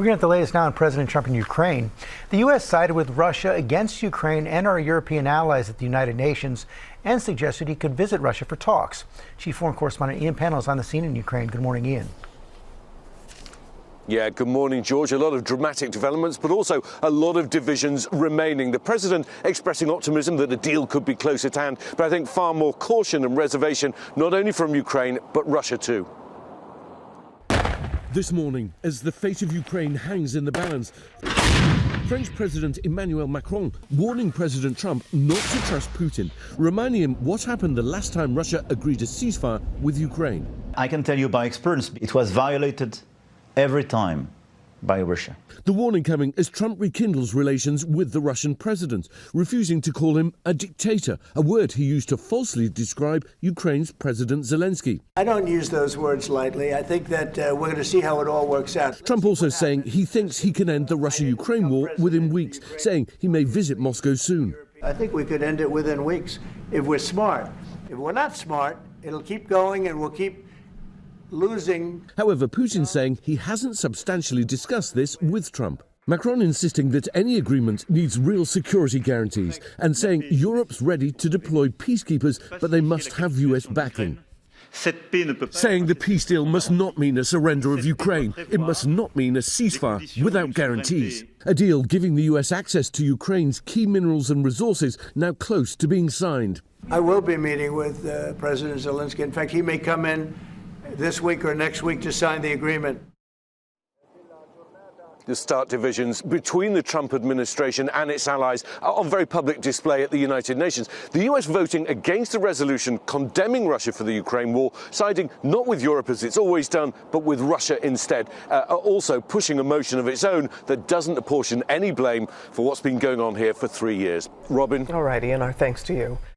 Looking at the latest now on President Trump in Ukraine, the U.S. sided with Russia against Ukraine and our European allies at the United Nations and suggested he could visit Russia for talks. Chief Foreign Correspondent Ian Pannell is on the scene in Ukraine. Good morning, Ian. Yeah, good morning, George. A lot of dramatic developments, but also a lot of divisions remaining. The president expressing optimism that a deal could be close at hand, but I think far more caution and reservation, not only from Ukraine, but Russia too. This morning, as the fate of Ukraine hangs in the balance, French President Emmanuel Macron warning President Trump not to trust Putin, reminding him what happened the last time Russia agreed a ceasefire with Ukraine. I can tell you by experience, it was violated every time by Russia. The warning coming as Trump rekindles relations with the Russian president, refusing to call him a dictator, a word he used to falsely describe Ukraine's President Zelensky. I don't use those words lightly. I think that we're going to see how it all works out. Trump also saying he thinks he can end the Russia-Ukraine war within weeks, saying he may visit Moscow soon. I think we could end it within weeks if we're smart. If we're not smart, it'll keep going and we'll keep losing. However, Putin saying he hasn't substantially discussed this with Trump. Macron insisting that any agreement needs real security guarantees and saying Europe's ready to deploy peacekeepers, but they must have US backing. Saying the peace deal must not mean a surrender of Ukraine. It must not mean a ceasefire without guarantees. A deal giving the US access to Ukraine's key minerals and resources now close to being signed. I will be meeting with President Zelensky. In fact, he may come in this week or next week to sign the agreement. The stark divisions between the Trump administration and its allies are on very public display at the United Nations. The US voting against a resolution condemning Russia for the Ukraine war, siding not with Europe as it's always done, but with Russia instead, also pushing a motion of its own that doesn't apportion any blame for what's been going on here for 3 years. Robin? All right, Ian, our thanks to you.